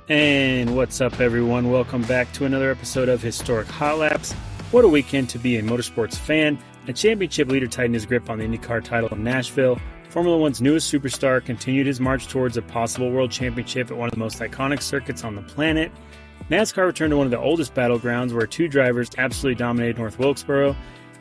And what's up, everyone? Welcome back to another episode of Historic Hot Laps. What a weekend to be a motorsports fan. A championship leader tightened his grip on the IndyCar title in Nashville. Formula One's newest superstar continued his march towards a possible world championship at one of the most iconic circuits on the planet. NASCAR returned to one of the oldest battlegrounds where two drivers absolutely dominated North Wilkesboro.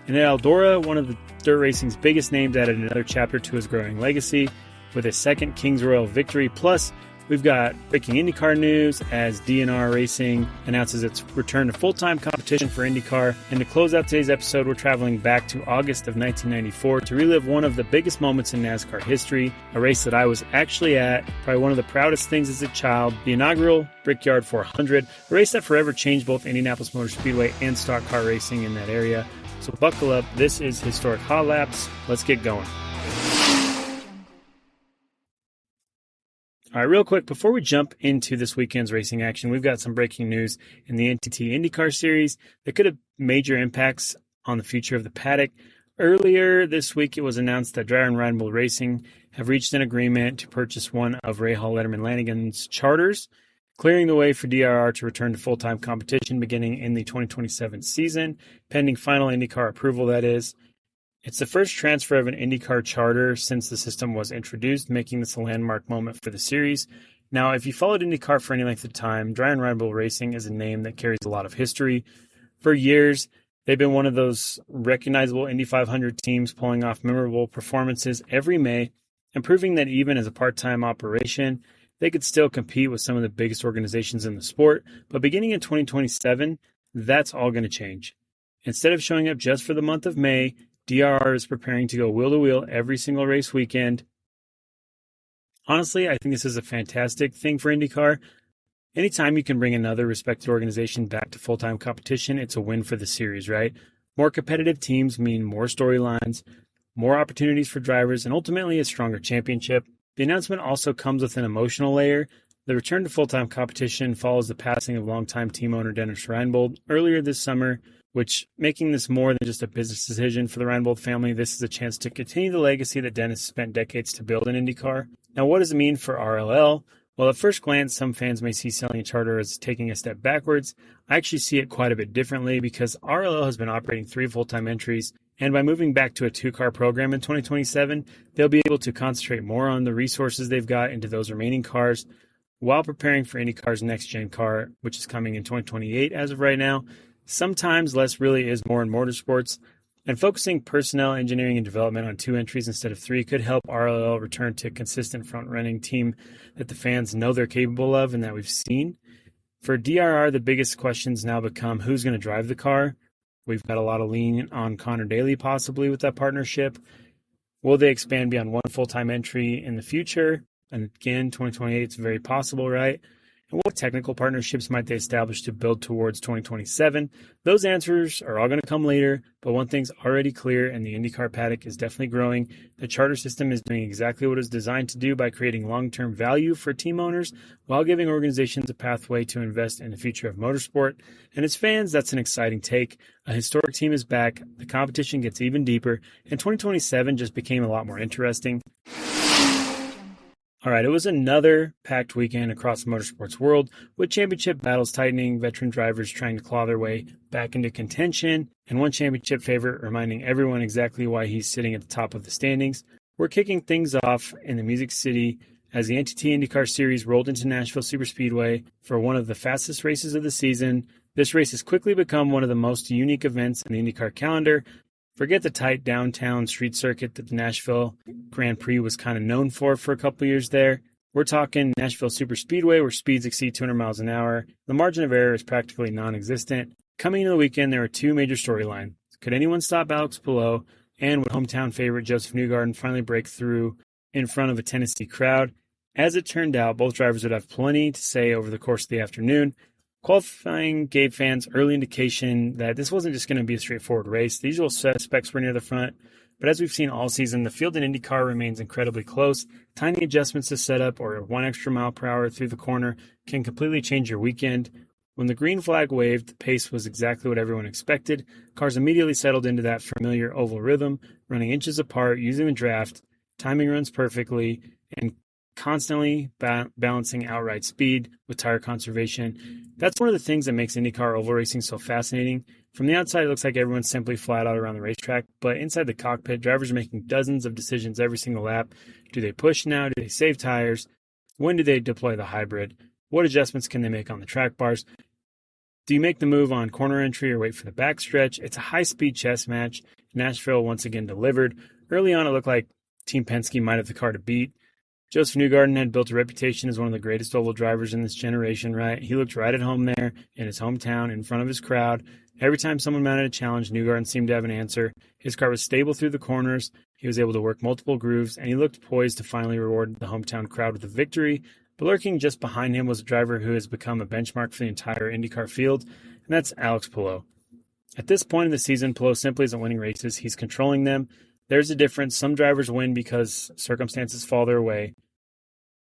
And at Eldora, one of the dirt racing's biggest names, added another chapter to his growing legacy with his second Kings Royal victory. Plus, we've got breaking IndyCar news as DRR Racing announces its return to full-time competition for IndyCar. And to close out today's episode, we're traveling back to August of 1994 to relive one of the biggest moments in NASCAR history, a race that I was actually at, probably one of the proudest things as a child, the inaugural Brickyard 400, a race that forever changed both Indianapolis Motor Speedway and stock car racing in that area. So buckle up, this is Historic Hot Laps, let's get going. All right, real quick, before we jump into this weekend's racing action, we've got some breaking news in the NTT INDYCAR Series that could have major impacts on the future of the paddock. Earlier this week, it was announced that Dreyer Reinbold Racing have reached an agreement to purchase one of Rahal Letterman Lanigan's charters, clearing the way for DRR to return to full-time competition beginning in the 2027 season, pending final IndyCar approval, that is. It's the first transfer of an IndyCar charter since the system was introduced, making this a landmark moment for the series. Now, if you followed IndyCar for any length of time, Dreyer Reinbold Racing is a name that carries a lot of history. For years, they've been one of those recognizable Indy 500 teams pulling off memorable performances every May and proving that even as a part-time operation, they could still compete with some of the biggest organizations in the sport. But beginning in 2027, that's all going to change. Instead of showing up just for the month of May, DRR is preparing to go wheel-to-wheel every single race weekend. Honestly, I think this is a fantastic thing for IndyCar. Anytime you can bring another respected organization back to full-time competition, it's a win for the series, right? More competitive teams mean more storylines, more opportunities for drivers, and ultimately a stronger championship. The announcement also comes with an emotional layer. The return to full-time competition follows the passing of longtime team owner Dennis Reinbold earlier this summer, which making this more than just a business decision for the Reinbold family. This is a chance to continue the legacy that Dennis spent decades to build in IndyCar. Now, what does it mean for RLL? Well, at first glance, some fans may see selling a charter as taking a step backwards. I actually see it quite a bit differently because RLL has been operating 3 full-time entries, and by moving back to a 2-car program in 2027, they'll be able to concentrate more on the resources they've got into those remaining cars while preparing for IndyCar's next-gen car, which is coming in 2028 as of right now. Sometimes less really is more in motorsports, and focusing personnel, engineering, and development on 2 entries instead of 3 could help RLL return to a consistent front-running team that the fans know they're capable of and that we've seen. For DRR, the biggest questions now become who's going to drive the car. We've got a lot of lean on Connor Daly possibly with that partnership. Will they expand beyond one full-time entry in the future? And again, 2028, it's very possible, right? And what technical partnerships might they establish to build towards 2027? Those answers are all going to come later, but one thing's already clear, and the IndyCar paddock is definitely growing. The charter system is doing exactly what it's designed to do by creating long-term value for team owners while giving organizations a pathway to invest in the future of motorsport. And as fans, that's an exciting take. A historic team is back, the competition gets even deeper, and 2027 just became a lot more interesting. All right, it was another packed weekend across the motorsports world, with championship battles tightening, veteran drivers trying to claw their way back into contention, and one championship favorite reminding everyone exactly why he's sitting at the top of the standings. We're kicking things off in the Music City as the NTT INDYCAR Series rolled into Nashville Superspeedway for one of the fastest races of the season. This race has quickly become one of the most unique events in the IndyCar calendar. Forget the tight downtown street circuit that the Nashville Grand Prix was kind of known for a couple years there. We're talking Nashville Superspeedway, where speeds exceed 200 miles an hour. The margin of error is practically non-existent. Coming into the weekend, there are 2 major storylines. Could anyone stop Alex Palou? And would hometown favorite Joseph Newgarden finally break through in front of a Tennessee crowd? As it turned out, both drivers would have plenty to say over the course of the afternoon. Qualifying gave fans early indication that this wasn't just going to be a straightforward race. The usual suspects were near the front, but as we've seen all season, the field in IndyCar remains incredibly close. Tiny adjustments to setup or 1 extra mile per hour through the corner can completely change your weekend. When the green flag waved, the pace was exactly what everyone expected. Cars immediately settled into that familiar oval rhythm, running inches apart, using the draft. Timing runs perfectly, and constantly balancing outright speed with tire conservation. That's one of the things that makes IndyCar oval racing so fascinating. From the outside, it looks like everyone's simply flat out around the racetrack, but inside the cockpit, drivers are making dozens of decisions every single lap. Do they push now? Do they save tires? When do they deploy the hybrid? What adjustments can they make on the track bars? Do you make the move on corner entry or wait for the backstretch? It's a high-speed chess match. Nashville once again delivered. Early on, it looked like Team Penske might have the car to beat. Joseph Newgarden had built a reputation as one of the greatest oval drivers in this generation, right? He looked right at home there in his hometown, in front of his crowd. Every time someone mounted a challenge, Newgarden seemed to have an answer. His car was stable through the corners. He was able to work multiple grooves, and he looked poised to finally reward the hometown crowd with a victory. But lurking just behind him was a driver who has become a benchmark for the entire IndyCar field, and that's Alex Palou. At this point in the season, Palou simply isn't winning races. He's controlling them. There's a difference. Some drivers win because circumstances fall their way.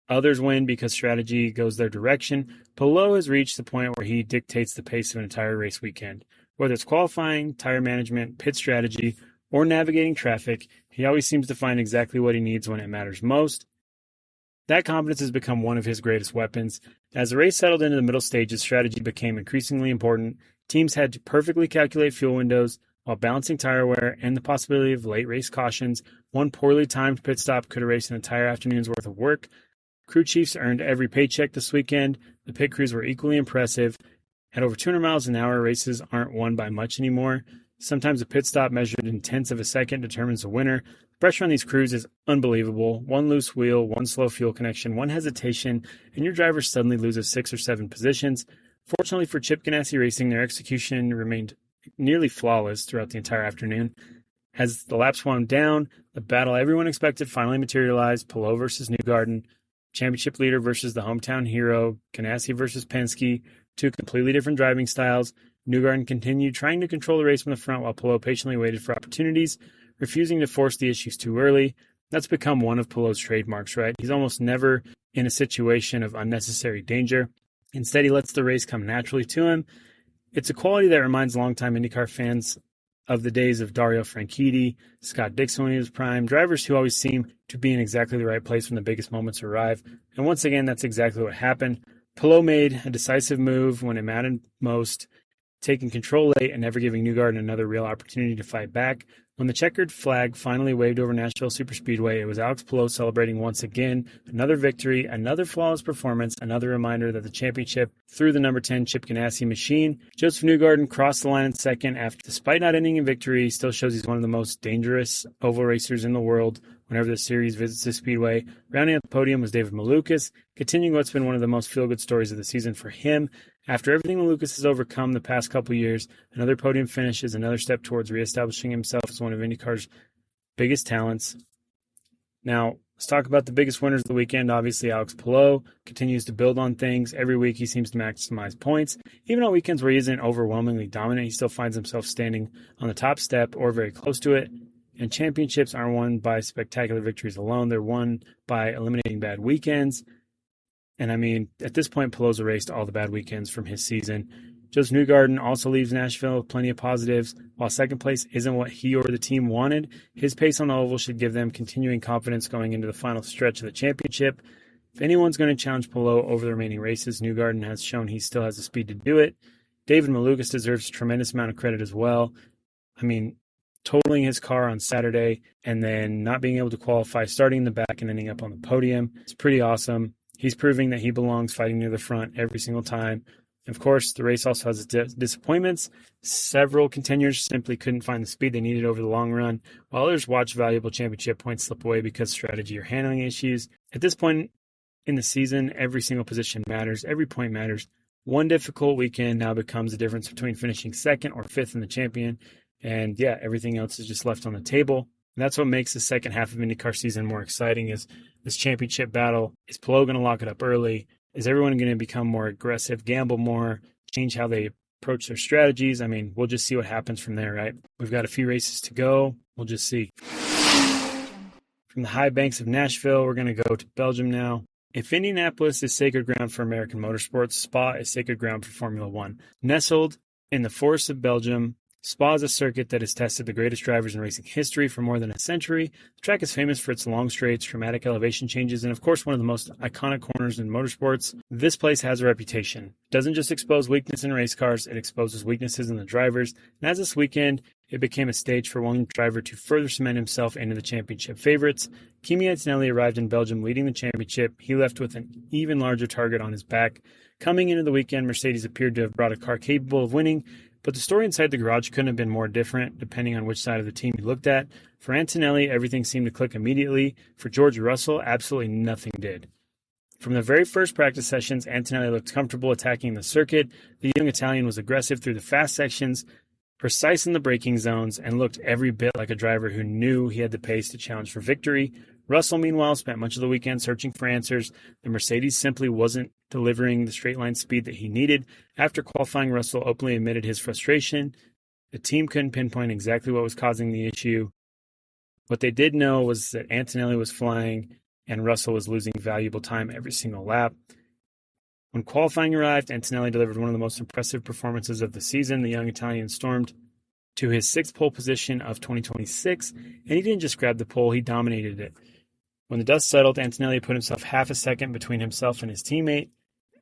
Others win because strategy goes their direction. Palou has reached the point where he dictates the pace of an entire race weekend. Whether it's qualifying, tire management, pit strategy, or navigating traffic, he always seems to find exactly what he needs when it matters most. That confidence has become one of his greatest weapons. As the race settled into the middle stages, strategy became increasingly important. Teams had to perfectly calculate fuel windows while balancing tire wear and the possibility of late race cautions. One poorly timed pit stop could erase an entire afternoon's worth of work. Crew chiefs earned every paycheck this weekend. The pit crews were equally impressive. At over 200 miles an hour, races aren't won by much anymore. Sometimes a pit stop measured in tenths of a second determines the winner. The pressure on these crews is unbelievable. One loose wheel, one slow fuel connection, one hesitation, and your driver suddenly loses 6 or 7 positions. Fortunately for Chip Ganassi Racing, their execution remained nearly flawless throughout the entire afternoon. As the laps wound down, the battle everyone expected finally materialized. Palou versus Newgarden, championship leader versus the hometown hero, Ganassi versus Penske, 2 completely different driving styles. Newgarden continued trying to control the race from the front while Palou patiently waited for opportunities, refusing to force the issues too early. That's become one of Palou's trademarks, right? He's almost never in a situation of unnecessary danger. Instead, he lets the race come naturally to him. It's a quality that reminds longtime IndyCar fans of the days of Dario Franchitti, Scott Dixon when he was prime, drivers who always seem to be in exactly the right place when the biggest moments arrive. And once again, that's exactly what happened. Palou made a decisive move when it mattered most, taking control late and never giving Newgarden another real opportunity to fight back. When the checkered flag finally waved over Nashville Superspeedway, it was Alex Palou celebrating once again. Another victory, another flawless performance, another reminder that the championship through the number 10 Chip Ganassi machine. Joseph Newgarden crossed the line in second after, despite not ending in victory, he still shows he's one of the most dangerous oval racers in the world whenever the series visits the speedway. Rounding out the podium was David Malukas, continuing what's been one of the most feel-good stories of the season for him. After everything Malukas has overcome the past couple years, another podium finish is another step towards reestablishing himself as one of IndyCar's biggest talents. Now, let's talk about the biggest winners of the weekend. Obviously, Alex Palou continues to build on things. Every week he seems to maximize points. Even on weekends where he isn't overwhelmingly dominant, he still finds himself standing on the top step or very close to it. And championships aren't won by spectacular victories alone. They're won by eliminating bad weekends. And I mean, at this point, Palou's erased all the bad weekends from his season. Joseph Newgarden also leaves Nashville with plenty of positives. While second place isn't what he or the team wanted, his pace on the oval should give them continuing confidence going into the final stretch of the championship. If anyone's going to challenge Palou over the remaining races, Newgarden has shown he still has the speed to do it. David Malukas deserves a tremendous amount of credit as well. I mean, totaling his car on Saturday and then not being able to qualify, starting in the back and ending up on the podium. It's pretty awesome. He's proving that he belongs fighting near the front every single time. Of course, the race also has its disappointments. Several contenders simply couldn't find the speed they needed over the long run, while others watched valuable championship points slip away because strategy or handling issues. At this point in the season, every single position matters. Every point matters. One difficult weekend now becomes the difference between finishing second or fifth in the champion. And yeah, everything else is just left on the table. And that's what makes the second half of IndyCar season more exciting is this championship battle. Is Palou going to lock it up early? Is everyone going to become more aggressive, gamble more, change how they approach their strategies? I mean, we'll just see what happens from there, right? We've got a few races to go. We'll just see. From the high banks of Nashville, we're going to go to Belgium now. If Indianapolis is sacred ground for American motorsports, Spa is sacred ground for Formula One. Nestled in the forests of Belgium Spa is a circuit that has tested the greatest drivers in racing history for more than a century. The track is famous for its long straights, dramatic elevation changes, and of course one of the most iconic corners in motorsports. This place has a reputation. It doesn't just expose weakness in race cars, it exposes weaknesses in the drivers. And as this weekend, it became a stage for one driver to further cement himself into the championship favorites. Kimi Antonelli arrived in Belgium leading the championship. He left with an even larger target on his back. Coming into the weekend, Mercedes appeared to have brought a car capable of winning, but the story inside the garage couldn't have been more different, depending on which side of the team you looked at. For Antonelli, everything seemed to click immediately. For George Russell, absolutely nothing did. From the very first practice sessions, Antonelli looked comfortable attacking the circuit. The young Italian was aggressive through the fast sections, precise in the braking zones, and looked every bit like a driver who knew he had the pace to challenge for victory. Russell, meanwhile, spent much of the weekend searching for answers. The Mercedes simply wasn't delivering the straight-line speed that he needed. After qualifying, Russell openly admitted his frustration. The team couldn't pinpoint exactly what was causing the issue. What they did know was that Antonelli was flying and Russell was losing valuable time every single lap. When qualifying arrived, Antonelli delivered one of the most impressive performances of the season. The young Italian stormed to his sixth pole position of 2026, and he didn't just grab the pole, he dominated it. When the dust settled, Antonelli put himself half a second between himself and his teammate.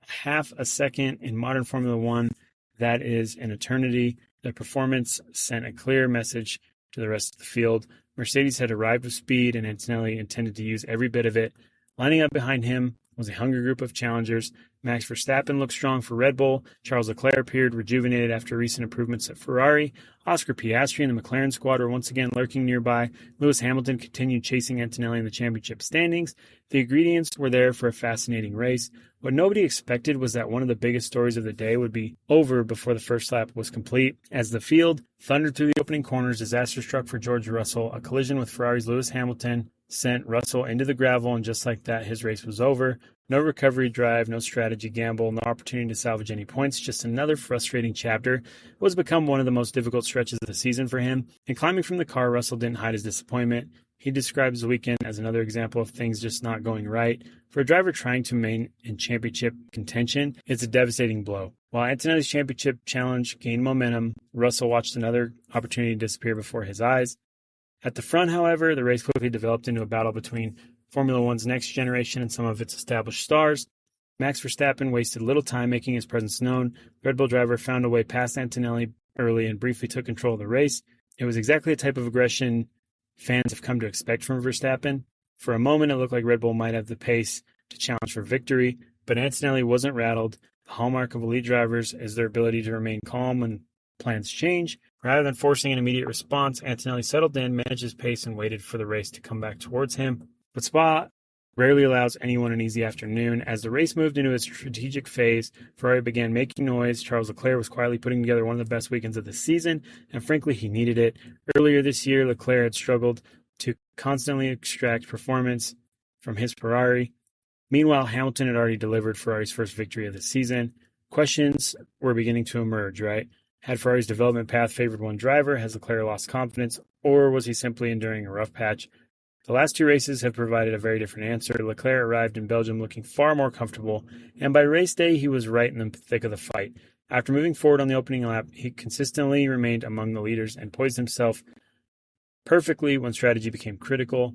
Half a second in modern Formula One, that is an eternity. The performance sent a clear message to the rest of the field. Mercedes had arrived with speed, and Antonelli intended to use every bit of it. Lining up behind him was a hungry group of challengers. Max Verstappen looked strong for Red Bull. Charles Leclerc appeared rejuvenated after recent improvements at Ferrari. Oscar Piastri and the McLaren squad were once again lurking nearby. Lewis Hamilton continued chasing Antonelli in the championship standings. The ingredients were there for a fascinating race. What nobody expected was that one of the biggest stories of the day would be over before the first lap was complete. As the field thundered through the opening corners, disaster struck for George Russell. A collision with Ferrari's Lewis Hamilton sent Russell into the gravel, and just like that, his race was over. No recovery drive, no strategy gamble, no opportunity to salvage any points, just another frustrating chapter. It was become one of the most difficult stretches of the season for him. And climbing from the car, Russell didn't hide his disappointment. He describes the weekend as another example of things just not going right. For a driver trying to remain in championship contention, it's a devastating blow. While Antonelli's championship challenge gained momentum, Russell watched another opportunity disappear before his eyes. At the front, however, the race quickly developed into a battle between Formula One's next generation and some of its established stars. Max Verstappen wasted little time making his presence known. The Red Bull driver found a way past Antonelli early and briefly took control of the race. It was exactly the type of aggression fans have come to expect from Verstappen. For a moment, it looked like Red Bull might have the pace to challenge for victory, but Antonelli wasn't rattled. The hallmark of elite drivers is their ability to remain calm when plans change. Rather than forcing an immediate response, Antonelli settled in, managed his pace, and waited for the race to come back towards him. But Spa rarely allows anyone an easy afternoon. As the race moved into its strategic phase, Ferrari began making noise. Charles Leclerc was quietly putting together one of the best weekends of the season, and frankly, he needed it. Earlier this year, Leclerc had struggled to constantly extract performance from his Ferrari. Meanwhile, Hamilton had already delivered Ferrari's first victory of the season. Questions were beginning to emerge, right? Had Ferrari's development path favored one driver? Has Leclerc lost confidence? Or was he simply enduring a rough patch? The last two races have provided a very different answer. Leclerc arrived in Belgium looking far more comfortable, and by race day, he was right in the thick of the fight. After moving forward on the opening lap, he consistently remained among the leaders and poised himself perfectly when strategy became critical.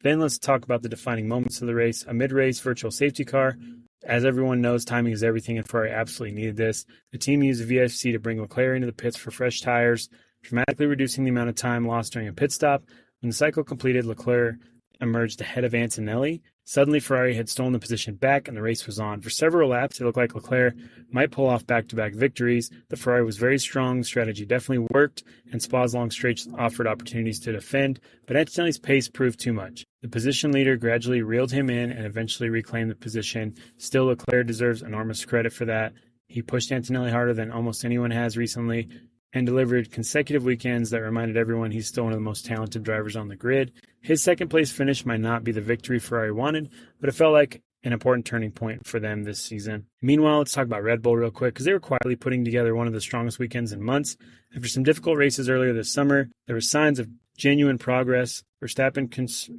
Then let's talk about the defining moments of the race. A mid-race virtual safety car. As everyone knows, timing is everything, and Ferrari absolutely needed this. The team used the VFC to bring Leclerc into the pits for fresh tires, dramatically reducing the amount of time lost during a pit stop. When the cycle completed, Leclerc emerged ahead of Antonelli. Suddenly, Ferrari had stolen the position back, and the race was on. For several laps, it looked like Leclerc might pull off back-to-back victories. The Ferrari was very strong, strategy definitely worked, and Spa's long straights offered opportunities to defend, but Antonelli's pace proved too much. The position leader gradually reeled him in and eventually reclaimed the position. Still, Leclerc deserves enormous credit for that. He pushed Antonelli harder than almost anyone has recently, and delivered consecutive weekends that reminded everyone he's still one of the most talented drivers on the grid. His second-place finish might not be the victory Ferrari wanted, but it felt like an important turning point for them this season. Meanwhile, let's talk about Red Bull real quick, because they were quietly putting together one of the strongest weekends in months. After some difficult races earlier this summer, there were signs of genuine progress. Verstappen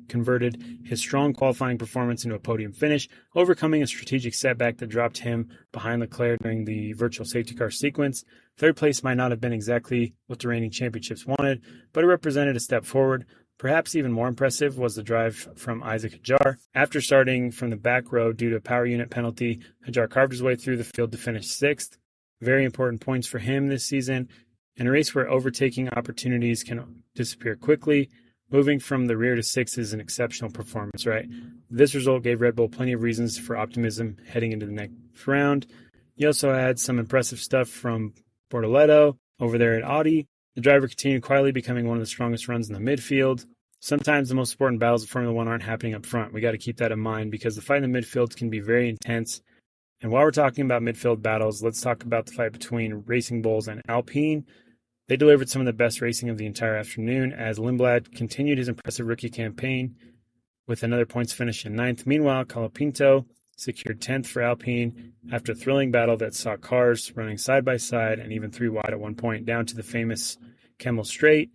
converted his strong qualifying performance into a podium finish, overcoming a strategic setback that dropped him behind Leclerc during the virtual safety car sequence. Third place might not have been exactly what the reigning championships wanted, but it represented a step forward. Perhaps even more impressive was the drive from Isaac Hadjar. After starting from the back row due to a power unit penalty, Hadjar carved his way through the field to finish 6th. Very important points for him this season. In a race where overtaking opportunities can disappear quickly, moving from the rear to 6th is an exceptional performance, right? This result gave Red Bull plenty of reasons for optimism heading into the next round. He also had some impressive stuff from Bortoleto over there at Audi. The driver continued quietly becoming one of the strongest runs in the midfield. Sometimes the most important battles of Formula One aren't happening up front. We got to keep that in mind because the fight in the midfield can be very intense. And while we're talking about midfield battles, let's talk about the fight between Racing Bulls and Alpine. They delivered some of the best racing of the entire afternoon as Lindblad continued his impressive rookie campaign with another points finish in 9th. Meanwhile, Colapinto secured 10th for Alpine after a thrilling battle that saw cars running side by side and even 3 wide at one point down to the famous Kemmel Straight.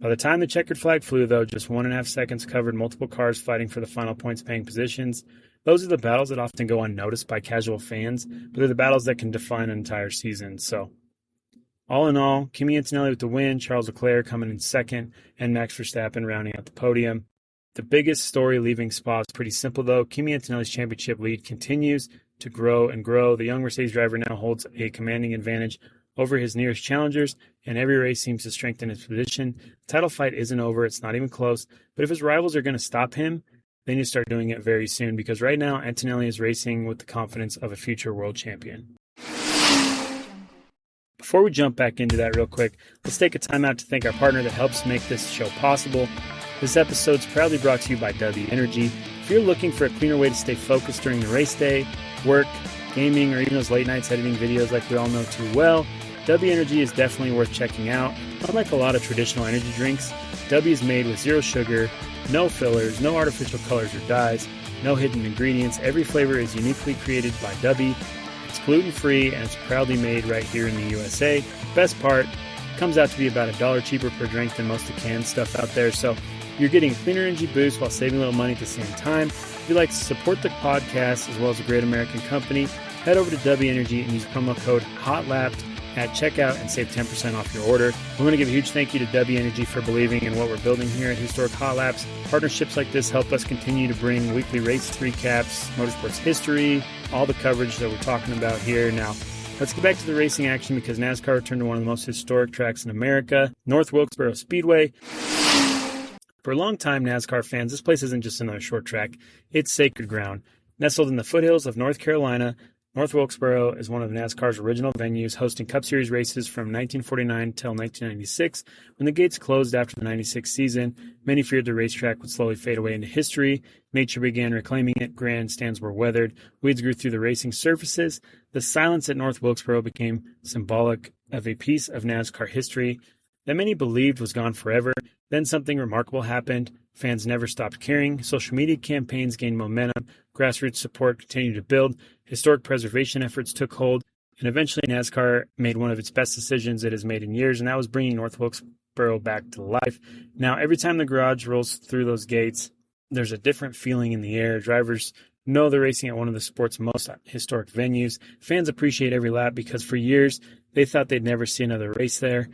By the time the checkered flag flew, though, just 1.5 seconds covered multiple cars fighting for the final points-paying positions. Those are the battles that often go unnoticed by casual fans, but they're the battles that can define an entire season. So, all in all, Kimi Antonelli with the win, Charles Leclerc coming in 2nd, and Max Verstappen rounding out the podium. The biggest story leaving Spa is pretty simple, though. Kimi Antonelli's championship lead continues to grow and grow. The young Mercedes driver now holds a commanding advantage over his nearest challengers, and every race seems to strengthen his position. The title fight isn't over. It's not even close. But if his rivals are going to stop him, they need to start doing it very soon, because right now, Antonelli is racing with the confidence of a future world champion. Before we jump back into that real quick, let's take a time out to thank our partner that helps make this show possible. This episode is proudly brought to you by W Energy. If you're looking for a cleaner way to stay focused during the race day, work, gaming, or even those late nights editing videos like we all know too well, W Energy is definitely worth checking out. Unlike a lot of traditional energy drinks, W is made with zero sugar, no fillers, no artificial colors or dyes, no hidden ingredients. Every flavor is uniquely created by W. It's gluten-free and it's proudly made right here in the USA. Best part, it comes out to be about $1 cheaper per drink than most of the canned stuff out there. So you're getting a cleaner energy boost while saving a little money at the same time. If you'd like to support the podcast as well as a great American company, head over to W Energy and use promo code HOTLAPPED at checkout and save 10% off your order. We want to give a huge thank you to W Energy for believing in what we're building here at Historic Hot Laps. Partnerships like this help us continue to bring weekly race recaps, motorsports history, all the coverage that we're talking about here. Now, let's get back to the racing action because NASCAR returned to one of the most historic tracks in America, North Wilkesboro Speedway. For a long time, NASCAR fans, this place isn't just another short track. It's sacred ground. Nestled in the foothills of North Carolina, North Wilkesboro is one of NASCAR's original venues, hosting Cup Series races from 1949 until 1996. When the gates closed after the 96 season, many feared the racetrack would slowly fade away into history. Nature began reclaiming it. Grandstands were weathered. Weeds grew through the racing surfaces. The silence at North Wilkesboro became symbolic of a piece of NASCAR history that many believed was gone forever. Then something remarkable happened. Fans never stopped caring. Social media campaigns gained momentum. Grassroots support continued to build. Historic preservation efforts took hold. And eventually NASCAR made one of its best decisions it has made in years, and that was bringing North Wilkesboro back to life. Now, every time the garage rolls through those gates, there's a different feeling in the air. Drivers know they're racing at one of the sport's most historic venues. Fans appreciate every lap because for years they thought they'd never see another race there.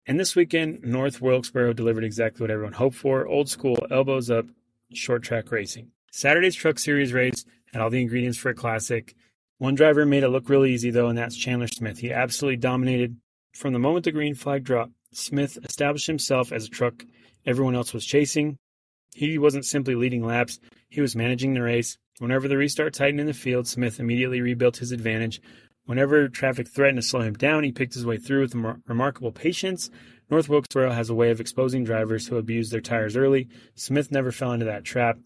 And this weekend, North Wilkesboro delivered exactly what everyone hoped for: old school, elbows up, short track racing. Saturday's Truck Series race had all the ingredients for a classic. One driver made it look really easy, though, and that's Chandler Smith. He absolutely dominated. From the moment the green flag dropped, Smith established himself as a truck everyone else was chasing. He wasn't simply leading laps, he was managing the race. Whenever the restart tightened in the field, Smith immediately rebuilt his advantage. Whenever traffic threatened to slow him down, he picked his way through with remarkable patience. North Wilkesboro has a way of exposing drivers who abuse their tires early. Smith never fell into that trap.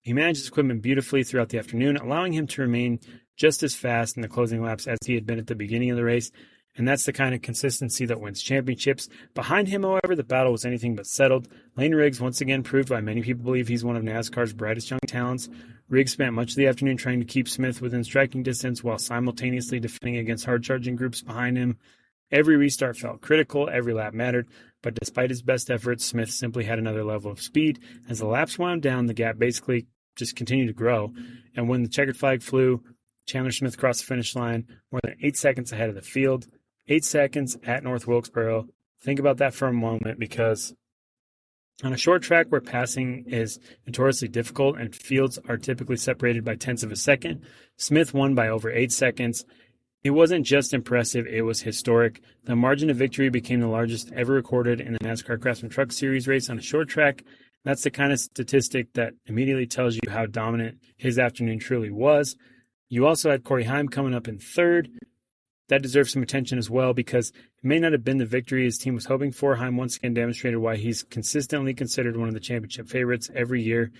He managed his equipment beautifully throughout the afternoon, allowing him to remain just as fast in the closing laps as he had been at the beginning of the race. And that's the kind of consistency that wins championships. Behind him, however, the battle was anything but settled. Lane Riggs once again proved why many people believe he's one of NASCAR's brightest young talents. Riggs spent much of the afternoon trying to keep Smith within striking distance while simultaneously defending against hard-charging groups behind him. Every restart felt critical, every lap mattered, but despite his best efforts, Smith simply had another level of speed. As the laps wound down, the gap basically just continued to grow. And when the checkered flag flew, Chandler Smith crossed the finish line more than 8 seconds ahead of the field. 8 seconds at North Wilkesboro. Think about that for a moment, because on a short track where passing is notoriously difficult and fields are typically separated by tenths of a second, Smith won by over 8 seconds. It wasn't just impressive, it was historic. The margin of victory became the largest ever recorded in the NASCAR Craftsman Truck Series race on a short track. That's the kind of statistic that immediately tells you how dominant his afternoon truly was. You also had Corey Heim coming up in third. That deserves some attention as well, because it may not have been the victory his team was hoping for. Heim once again demonstrated why he's consistently considered one of the championship favorites every year.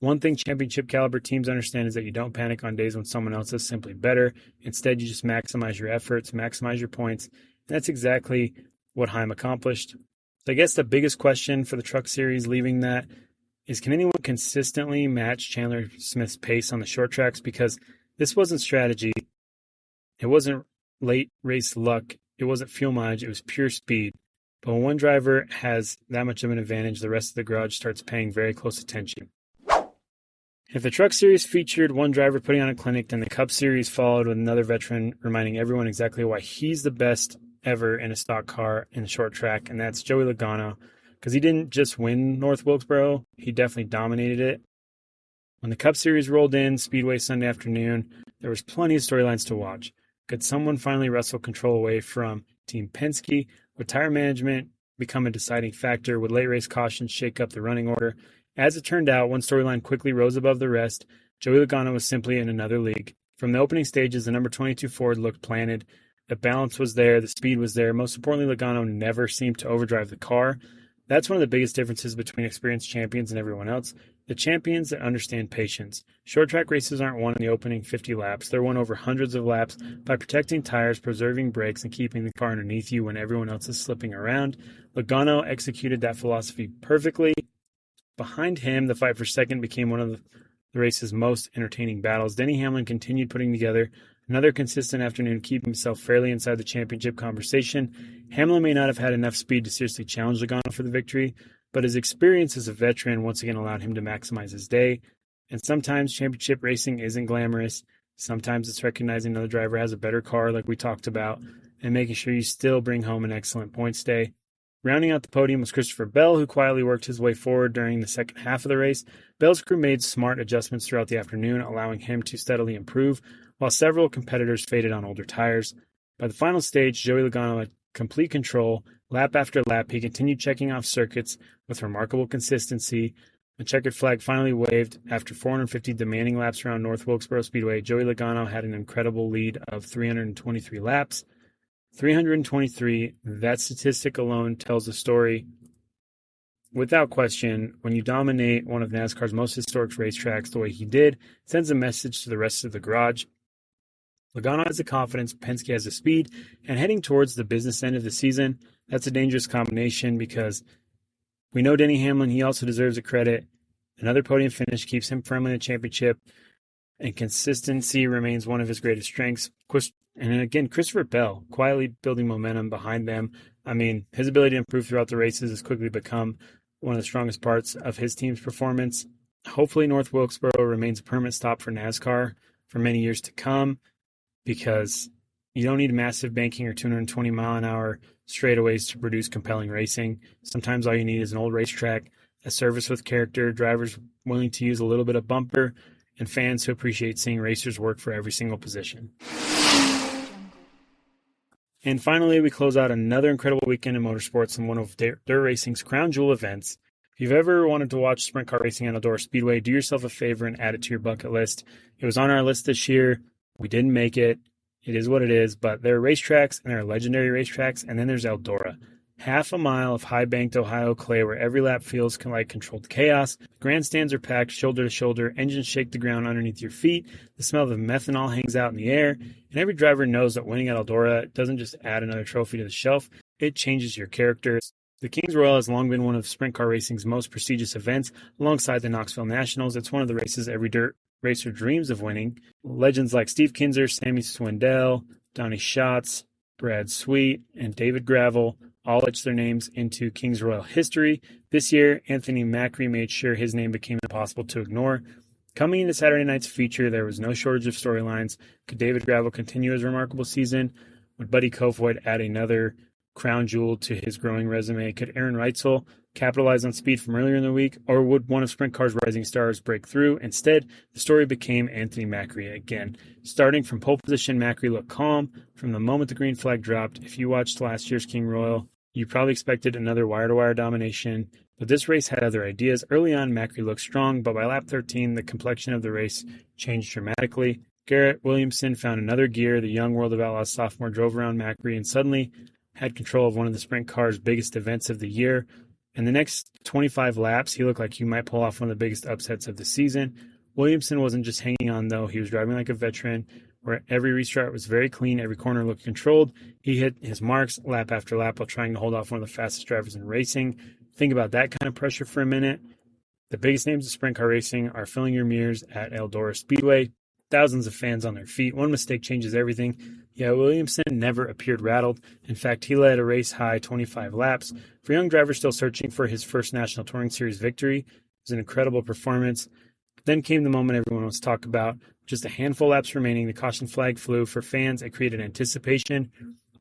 One thing championship caliber teams understand is that you don't panic on days when someone else is simply better. Instead, you just maximize your efforts, maximize your points. And that's exactly what Heim accomplished. So I guess the biggest question for the Truck Series leaving that is, can anyone consistently match Chandler Smith's pace on the short tracks? Because this wasn't strategy. It wasn't late race luck. It wasn't fuel mileage. It was pure speed. But when one driver has that much of an advantage, the rest of the garage starts paying very close attention. If the Truck Series featured one driver putting on a clinic, then the Cup Series followed with another veteran reminding everyone exactly why he's the best ever in a stock car in the short track, and that's Joey Logano. Because he didn't just win North Wilkesboro, he definitely dominated it. When the Cup Series rolled in Speedway Sunday afternoon, there was plenty of storylines to watch. Could someone finally wrestle control away from Team Penske? Would tire management become a deciding factor? Would late race cautions shake up the running order? As it turned out, one storyline quickly rose above the rest. Joey Logano was simply in another league. From the opening stages, the number 22 Ford looked planted. The balance was there. The speed was there. Most importantly, Logano never seemed to overdrive the car. That's one of the biggest differences between experienced champions and everyone else. The champions that understand patience. Short track races aren't won in the opening 50 laps. They're won over hundreds of laps by protecting tires, preserving brakes, and keeping the car underneath you when everyone else is slipping around. Logano executed that philosophy perfectly. Behind him, the fight for second became one of the race's most entertaining battles. Denny Hamlin continued putting together another consistent afternoon, keeping himself fairly inside the championship conversation. Hamlin may not have had enough speed to seriously challenge Logano for the victory, but his experience as a veteran once again allowed him to maximize his day. And sometimes championship racing isn't glamorous. Sometimes it's recognizing another driver has a better car, like we talked about, and making sure you still bring home an excellent points day. Rounding out the podium was Christopher Bell, who quietly worked his way forward during the second half of the race. Bell's crew made smart adjustments throughout the afternoon, allowing him to steadily improve, while several competitors faded on older tires. By the final stage, Joey Logano had complete control. Lap after lap, he continued checking off circuits with remarkable consistency. A checkered flag finally waved after 450 demanding laps around North Wilkesboro Speedway. Joey Logano had an incredible lead of 323 laps. 323, that statistic alone tells a story. Without question, when you dominate one of NASCAR's most historic racetracks the way he did, it sends a message to the rest of the garage. Logano has the confidence, Penske has the speed, and heading towards the business end of the season, that's a dangerous combination, because we know Denny Hamlin, he also deserves the credit. Another podium finish keeps him firmly in the championship, and consistency remains one of his greatest strengths. And again, Christopher Bell, quietly building momentum behind them. I mean, his ability to improve throughout the races has quickly become one of the strongest parts of his team's performance. Hopefully, North Wilkesboro remains a permanent stop for NASCAR for many years to come, because you don't need massive banking or 220-mile-an-hour straightaways to produce compelling racing. Sometimes all you need is an old racetrack, a service with character, drivers willing to use a little bit of bumper, and fans who appreciate seeing racers work for every single position. And finally, we close out another incredible weekend in motorsports and one of dirt racing's crown jewel events. If you've ever wanted to watch sprint car racing at Eldora Speedway, do yourself a favor and add it to your bucket list. It was on our list this year. We didn't make it. It is what it is, but there are racetracks, and there are legendary racetracks, and then there's Eldora. Half a mile of high-banked Ohio clay where every lap feels like controlled chaos. The grandstands are packed shoulder to shoulder. Engines shake the ground underneath your feet. The smell of methanol hangs out in the air. And every driver knows that winning at Eldora doesn't just add another trophy to the shelf. It changes your character. The Kings Royal has long been one of sprint car racing's most prestigious events, alongside the Knoxville Nationals. It's one of the races every dirt racer dreams of winning. Legends like Steve Kinzer, Sammy Swindell, Donnie Schatz, Brad Sweet, and David Gravel all etched their names into Kings Royal history. This year, Anthony Macri made sure his name became impossible to ignore. Coming into Saturday night's feature, there was no shortage of storylines. Could David Gravel continue his remarkable season? Would Buddy Kofoid add another crown jewel to his growing resume? Could Aaron Reitzel capitalize on speed from earlier in the week, or would one of Sprint Car's rising stars break through? Instead, the story became Anthony Macri again. Starting from pole position, Macri looked calm from the moment the green flag dropped. If you watched last year's King Royal, you probably expected another wire-to-wire domination, but this race had other ideas. Early on, Macri looked strong, but by lap 13, the complexion of the race changed dramatically. Garrett Williamson found another gear. The young World of Outlaws sophomore drove around Macri and suddenly had control of one of the Sprint Car's biggest events of the year. In the next 25 laps, he looked like he might pull off one of the biggest upsets of the season. Williamson wasn't just hanging on, though. He was driving like a veteran, where every restart was very clean, every corner looked controlled. He hit his marks lap after lap while trying to hold off one of the fastest drivers in racing. Think about that kind of pressure for a minute. The biggest names of sprint car racing are filling your mirrors at Eldora Speedway. Thousands of fans on their feet. One mistake changes everything. Yeah, Williamson never appeared rattled. In fact, he led a race-high 25 laps. For a young driver still searching for his first National Touring Series victory, it was an incredible performance. But then came the moment everyone wants to talk about. Just a handful of laps remaining, the caution flag flew. For fans, it created anticipation.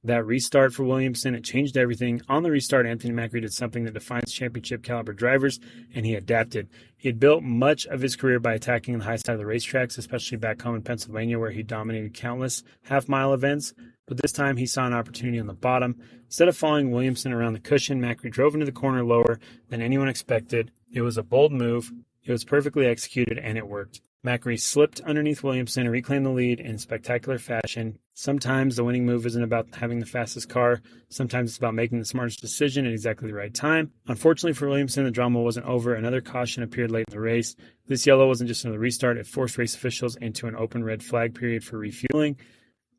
That restart for Williamson, it changed everything. On the restart, Anthony Macri did something that defines championship caliber drivers, and he adapted. He had built much of his career by attacking the high side of the racetracks, especially back home in Pennsylvania, where he dominated countless half-mile events. But this time, he saw an opportunity on the bottom. Instead of following Williamson around the cushion, Macri drove into the corner lower than anyone expected. It was a bold move. It was perfectly executed, and it worked. Macri slipped underneath Williamson and reclaimed the lead in spectacular fashion. Sometimes the winning move isn't about having the fastest car. Sometimes it's about making the smartest decision at exactly the right time. Unfortunately for Williamson, the drama wasn't over. Another caution appeared late in the race. This yellow wasn't just another restart. It forced race officials into an open red flag period for refueling.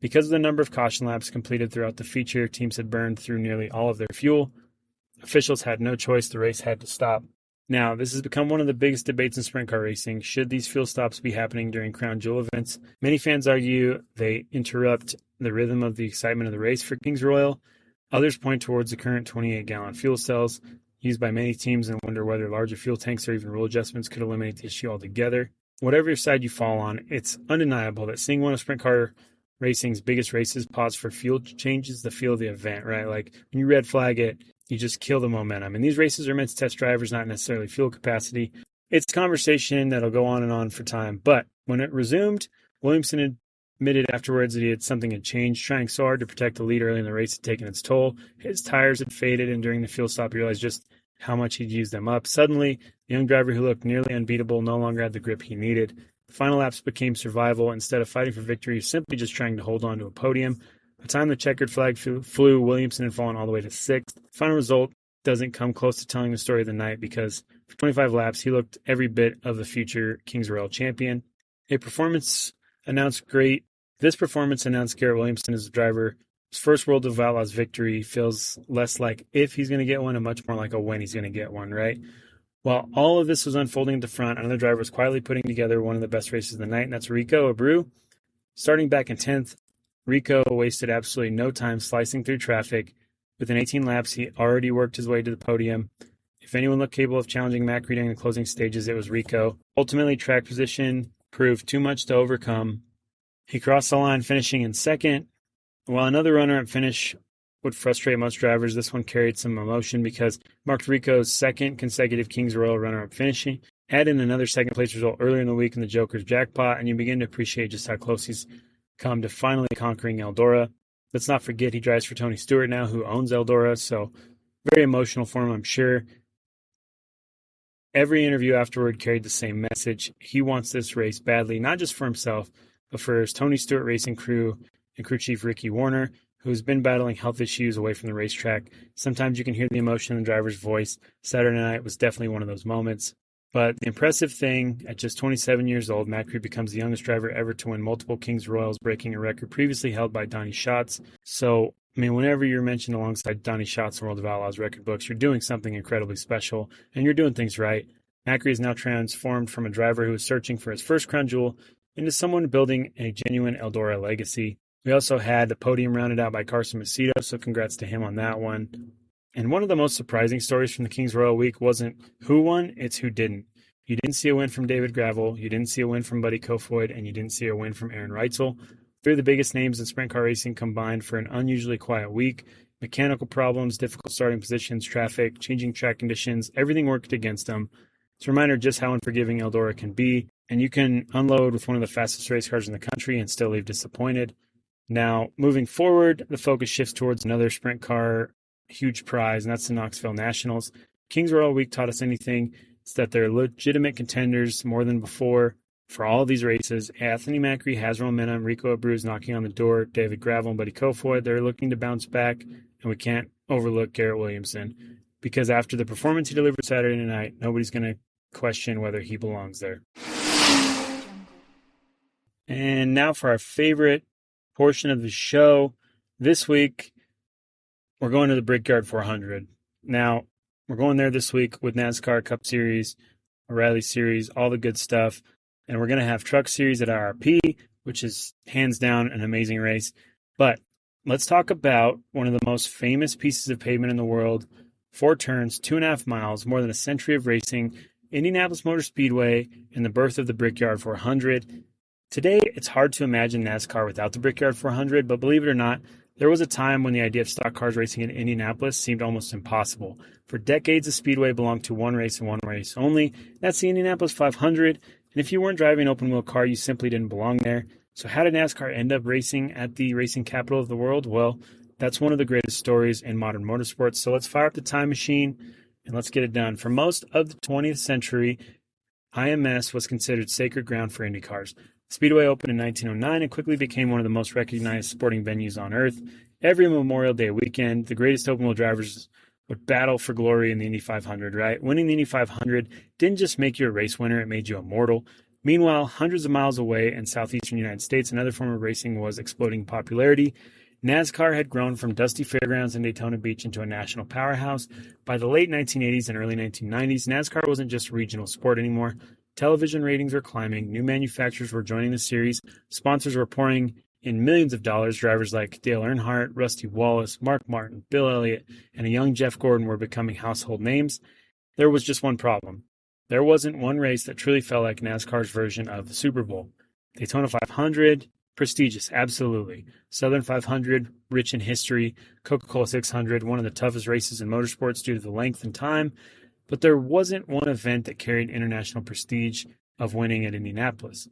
Because of the number of caution laps completed throughout the feature, teams had burned through nearly all of their fuel. Officials had no choice. The race had to stop. Now, this has become one of the biggest debates in sprint car racing. Should these fuel stops be happening during crown jewel events? Many fans argue they interrupt the rhythm of the excitement of the race for Kings Royal. Others point towards the current 28-gallon fuel cells used by many teams and wonder whether larger fuel tanks or even rule adjustments could eliminate the issue altogether. Whatever side you fall on, it's undeniable that seeing one of sprint car racing's biggest races pause for fuel changes the feel of the event, right? Like when you red flag it, you just kill the momentum. And these races are meant to test drivers, not necessarily fuel capacity. It's a conversation that'll go on and on for time. But when it resumed, Williamson admitted afterwards that something had changed. Trying so hard to protect the lead early in the race had taken its toll. His tires had faded, and during the fuel stop, he realized just how much he'd used them up. Suddenly, the young driver who looked nearly unbeatable no longer had the grip he needed. The final laps became survival. Instead of fighting for victory, he was simply just trying to hold on to a podium. By the time the checkered flag flew, Williamson had fallen all the way to 6th. The final result doesn't come close to telling the story of the night because for 25 laps, he looked every bit of the future Kings Royal champion. This performance announced Garrett Williamson as the driver. His first World of Outlaws victory feels less like if he's going to get one and much more like a when he's going to get one, right? While all of this was unfolding at the front, another driver was quietly putting together one of the best races of the night, and that's Rico Abreu. Starting back in 10th, Rico wasted absolutely no time slicing through traffic. Within 18 laps, he already worked his way to the podium. If anyone looked capable of challenging Macri during the closing stages, it was Rico. Ultimately, track position proved too much to overcome. He crossed the line, finishing in 2nd. While another runner-up finish would frustrate most drivers, this one carried some emotion because it marked Rico's 2nd consecutive Kings Royal runner-up finishing. Add in another second-place result earlier in the week in the Joker's jackpot, and you begin to appreciate just how close he's come to finally conquering Eldora. Let's not forget he drives for Tony Stewart now, who owns Eldora, so very emotional for him, I'm sure. Every interview afterward carried the same message. He wants this race badly, not just for himself, but for his Tony Stewart Racing crew and crew chief Ricky Warner, who's been battling health issues away from the racetrack. Sometimes you can hear the emotion in the driver's voice. Saturday night was definitely one of those moments. But the impressive thing, at just 27 years old, Macri becomes the youngest driver ever to win multiple Kings Royals, breaking a record previously held by Donnie Schatz. So, whenever you're mentioned alongside Donnie Schatz in World of Outlaws record books, you're doing something incredibly special, and you're doing things right. Macri is now transformed from a driver who was searching for his first crown jewel into someone building a genuine Eldora legacy. We also had the podium rounded out by Carson Macedo, so congrats to him on that one. And one of the most surprising stories from the Kings Royal Week wasn't who won, it's who didn't. You didn't see a win from David Gravel, you didn't see a win from Buddy Kofoid, and you didn't see a win from Aaron Reitzel. Three of the biggest names in sprint car racing combined for an unusually quiet week. Mechanical problems, difficult starting positions, traffic, changing track conditions, everything worked against them. It's a reminder just how unforgiving Eldora can be, and you can unload with one of the fastest race cars in the country and still leave disappointed. Now, moving forward, the focus shifts towards another sprint car huge prize, and that's the Knoxville Nationals. Kings Royal Week taught us anything. It's that they're legitimate contenders more than before for all of these races. Anthony Macri has momentum. Rico Abreu's knocking on the door. David Gravel and Buddy Kofoid, they're looking to bounce back, and we can't overlook Garrett Williamson because after the performance he delivered Saturday night, nobody's going to question whether he belongs there. And now for our favorite portion of the show. This week, we're going to the Brickyard 400. Now, we're going there this week with NASCAR Cup Series, O'Reilly Series, all the good stuff. And we're going to have Truck Series at IRP, which is hands down an amazing race. But let's talk about one of the most famous pieces of pavement in the world. 4 turns, 2.5 miles, more than a century of racing, Indianapolis Motor Speedway, and the birth of the Brickyard 400. Today, it's hard to imagine NASCAR without the Brickyard 400, but believe it or not, there was a time when the idea of stock cars racing in Indianapolis seemed almost impossible. For decades, the Speedway belonged to one race and one race only. That's the Indianapolis 500, and if you weren't driving an open-wheel car, you simply didn't belong there. So how did NASCAR end up racing at the racing capital of the world? Well, that's one of the greatest stories in modern motorsports. So let's fire up the time machine and let's get it done. For most of the 20th century, IMS was considered sacred ground for Indy cars. Speedway opened in 1909 and quickly became one of the most recognized sporting venues on earth. Every Memorial Day weekend, the greatest open-wheel drivers would battle for glory in the Indy 500, right? Winning the Indy 500 didn't just make you a race winner, it made you immortal. Meanwhile, hundreds of miles away in southeastern United States, another form of racing was exploding in popularity. NASCAR had grown from dusty fairgrounds in Daytona Beach into a national powerhouse. By the late 1980s and early 1990s, NASCAR wasn't just a regional sport anymore. Television ratings were climbing, new manufacturers were joining the series, sponsors were pouring in millions of dollars. Drivers like Dale Earnhardt, Rusty Wallace, Mark Martin, Bill Elliott, and a young Jeff Gordon were becoming household names. There was just one problem. There wasn't one race that truly felt like NASCAR's version of the Super Bowl. Daytona 500, prestigious, absolutely. Southern 500, rich in history. Coca-Cola 600, one of the toughest races in motorsports due to the length and time. But there wasn't one event that carried international prestige of winning at Indianapolis.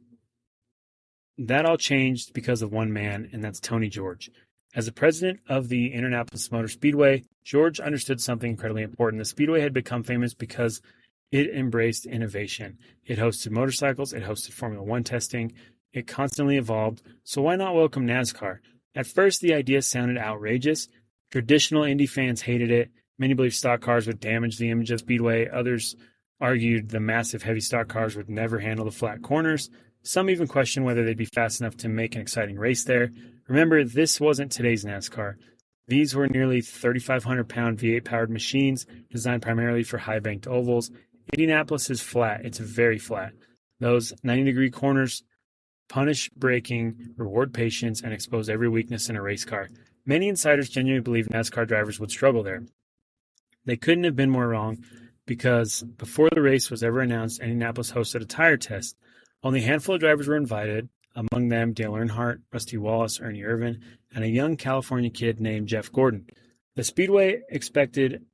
That all changed because of one man, and that's Tony George. As the president of the Indianapolis Motor Speedway, George understood something incredibly important. The Speedway had become famous because it embraced innovation. It hosted motorcycles, it hosted Formula One testing, it constantly evolved. So why not welcome NASCAR? At first, the idea sounded outrageous. Traditional Indy fans hated it. Many believed stock cars would damage the image of Speedway. Others argued the massive heavy stock cars would never handle the flat corners. Some even questioned whether they'd be fast enough to make an exciting race there. Remember, this wasn't today's NASCAR. These were nearly 3,500-pound V8-powered machines designed primarily for high-banked ovals. Indianapolis is flat. It's very flat. Those 90-degree corners punish braking, reward patience, and expose every weakness in a race car. Many insiders genuinely believe NASCAR drivers would struggle there. They couldn't have been more wrong because before the race was ever announced, Indianapolis hosted a tire test. Only a handful of drivers were invited, among them Dale Earnhardt, Rusty Wallace, Ernie Irvan, and a young California kid named Jeff Gordon. The Speedway expected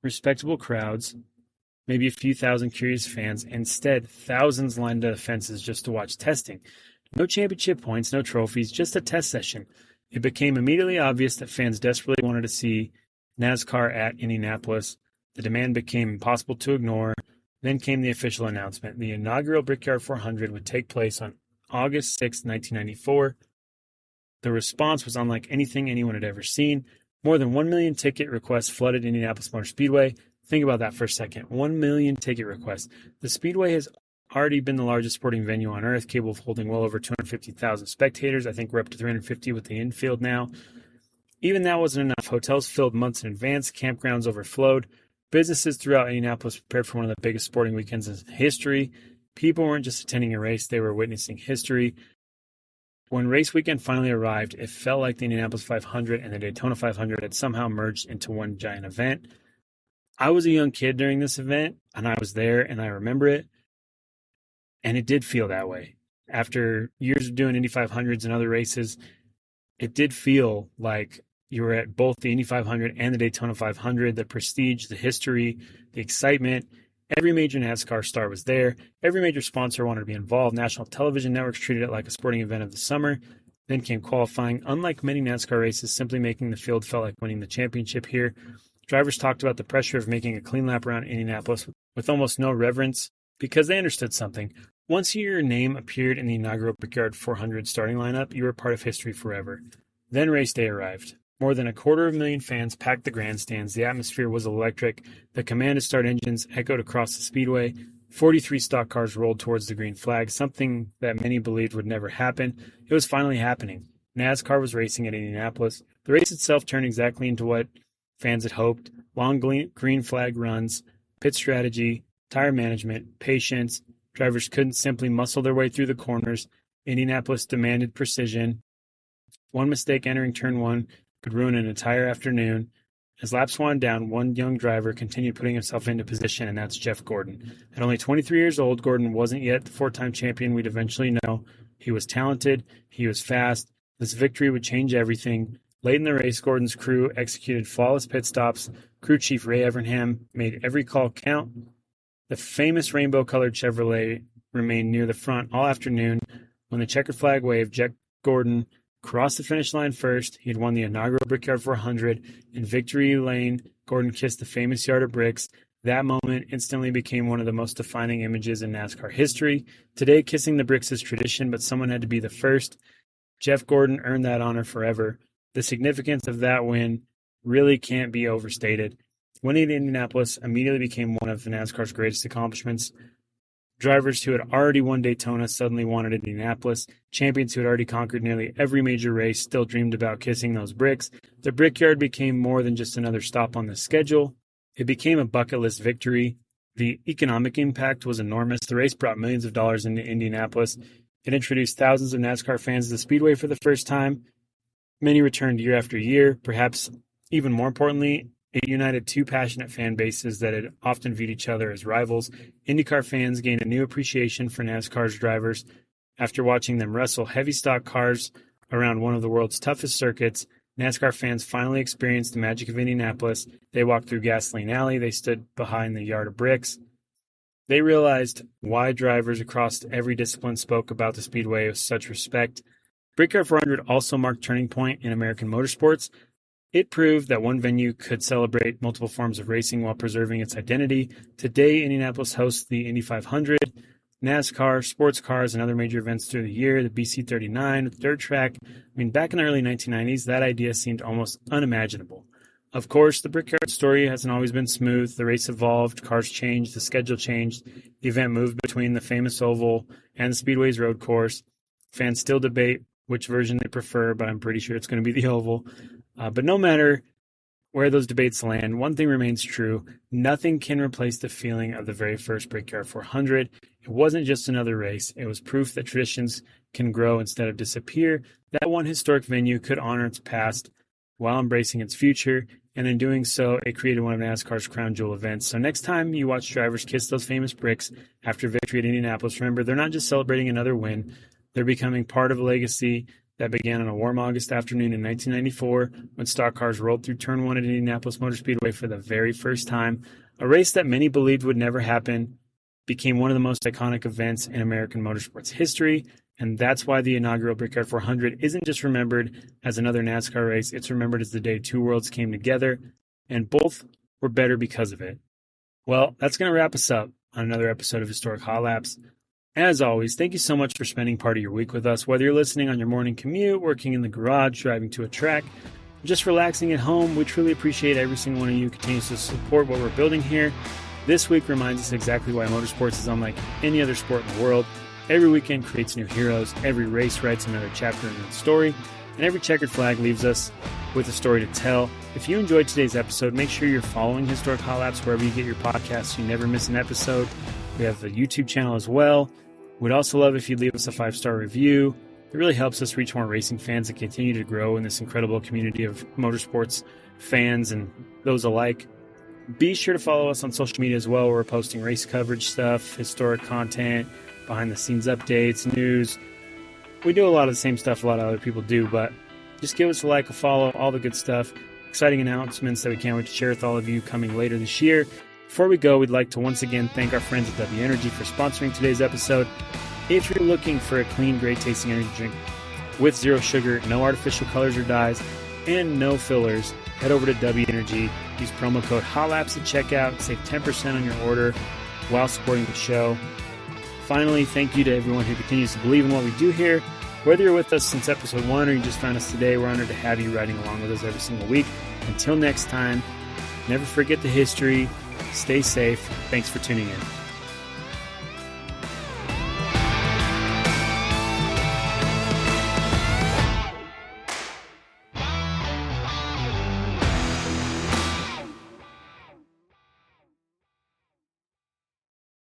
respectable crowds, maybe a few thousand curious fans. Instead, thousands lined up the fences just to watch testing. No championship points, no trophies, just a test session. It became immediately obvious that fans desperately wanted to see NASCAR at Indianapolis. The demand became impossible to ignore. Then came the official announcement. The inaugural Brickyard 400 would take place on August 6, 1994. The response was unlike anything anyone had ever seen. More than 1 million ticket requests flooded Indianapolis Motor Speedway. Think about that for a second. 1 million ticket requests. The Speedway has already been the largest sporting venue on earth, capable of holding well over 250,000 spectators. I think we're up to 350 with the infield now. Even that wasn't enough. Hotels filled months in advance. Campgrounds overflowed. Businesses throughout Indianapolis prepared for one of the biggest sporting weekends in history. People weren't just attending a race, they were witnessing history. When race weekend finally arrived, it felt like the Indianapolis 500 and the Daytona 500 had somehow merged into one giant event. I was a young kid during this event, and I was there, and I remember it. And it did feel that way. After years of doing Indy 500s and other races, it did feel like you were at both the Indy 500 and the Daytona 500. The prestige, the history, the excitement. Every major NASCAR star was there. Every major sponsor wanted to be involved. National television networks treated it like a sporting event of the summer. Then came qualifying. Unlike many NASCAR races, simply making the field felt like winning the championship here. Drivers talked about the pressure of making a clean lap around Indianapolis with almost no reverence because they understood something. Once your name appeared in the inaugural Brickyard 400 starting lineup, you were part of history forever. Then race day arrived. More than 250,000 fans packed the grandstands. The atmosphere was electric. The command to start engines echoed across the speedway. 43 stock cars rolled towards the green flag, something that many believed would never happen. It was finally happening. NASCAR was racing at Indianapolis. The race itself turned exactly into what fans had hoped. Long green flag runs, pit strategy, tire management, patience. Drivers couldn't simply muscle their way through the corners. Indianapolis demanded precision. One mistake entering turn one could ruin an entire afternoon. As laps wound down, one young driver continued putting himself into position, and that's Jeff Gordon. At only 23 years old, Gordon wasn't yet the four-time champion we'd eventually know. He was talented. He was fast. This victory would change everything. Late in the race, Gordon's crew executed flawless pit stops. Crew chief Ray Evernham made every call count. The famous rainbow-colored Chevrolet remained near the front all afternoon. When the checkered flag waved, Jeff Gordon crossed the finish line first. He had won the inaugural Brickyard 400. In victory lane, Gordon kissed the famous yard of bricks. That moment instantly became one of the most defining images in NASCAR history. Today, kissing the bricks is tradition, but someone had to be the first. Jeff Gordon earned that honor forever. The significance of that win really can't be overstated. Winning at Indianapolis immediately became one of NASCAR's greatest accomplishments. Drivers who had already won Daytona suddenly wanted Indianapolis. Champions who had already conquered nearly every major race still dreamed about kissing those bricks. The Brickyard became more than just another stop on the schedule. It became a bucket list victory. The economic impact was enormous. The race brought millions of dollars into Indianapolis. It introduced thousands of NASCAR fans to the Speedway for the first time. Many returned year after year. Perhaps even more importantly, it united two passionate fan bases that had often viewed each other as rivals. IndyCar fans gained a new appreciation for NASCAR's drivers. After watching them wrestle heavy stock cars around one of the world's toughest circuits, NASCAR fans finally experienced the magic of Indianapolis. They walked through Gasoline Alley. They stood behind the yard of bricks. They realized why drivers across every discipline spoke about the Speedway with such respect. Brickyard 400 also marked a turning point in American motorsports. It proved that one venue could celebrate multiple forms of racing while preserving its identity. Today, Indianapolis hosts the Indy 500, NASCAR, sports cars, and other major events through the year, the BC39, the dirt track. Back in the early 1990s, that idea seemed almost unimaginable. Of course, the Brickyard story hasn't always been smooth. The race evolved, cars changed, the schedule changed. The event moved between the famous oval and the Speedway's road course. Fans still debate which version they prefer, but I'm pretty sure it's going to be the oval. But no matter where those debates land, one thing remains true. Nothing can replace the feeling of the very first Brickyard 400. It wasn't just another race. It was proof that traditions can grow instead of disappear. That one historic venue could honor its past while embracing its future. And in doing so, it created one of NASCAR's crown jewel events. So next time you watch drivers kiss those famous bricks after victory at Indianapolis, remember, they're not just celebrating another win. They're becoming part of a legacy that began on a warm August afternoon in 1994 when stock cars rolled through Turn 1 at Indianapolis Motor Speedway for the very first time. A race that many believed would never happen became one of the most iconic events in American motorsports history, and that's why the inaugural Brickyard 400 isn't just remembered as another NASCAR race. It's remembered as the day two worlds came together, and both were better because of it. Well, that's going to wrap us up on another episode of Historic Hot Laps. As always, thank you so much for spending part of your week with us. Whether you're listening on your morning commute, working in the garage, driving to a track, just relaxing at home, we truly appreciate every single one of you who continues to support what we're building here. This week reminds us exactly why motorsports is unlike any other sport in the world. Every weekend creates new heroes, every race writes another chapter in its story, and every checkered flag leaves us with a story to tell. If you enjoyed today's episode, make sure you're following Historic Hot Laps wherever you get your podcasts so you never miss an episode. We have the YouTube channel as well. We'd also love if you'd leave us a 5-star review. It really helps us reach more racing fans and continue to grow in this incredible community of motorsports fans and those alike. Be sure to follow us on social media as well. We're posting race coverage stuff, historic content, behind the scenes updates, news. We do a lot of the same stuff a lot of other people do, but just give us a like, a follow, all the good stuff. Exciting announcements that we can't wait to share with all of you coming later this year. Before we go, we'd like to once again thank our friends at W Energy for sponsoring today's episode. If you're looking for a clean, great tasting energy drink with zero sugar, no artificial colors or dyes, and no fillers, head over to W Energy. Use promo code HOLAPS at checkout. Save 10% on your order while supporting the show. Finally, thank you to everyone who continues to believe in what we do here. Whether you're with us since episode 1 or you just found us today, we're honored to have you riding along with us every single week. Until next time, never forget the history. Stay safe. Thanks for tuning in.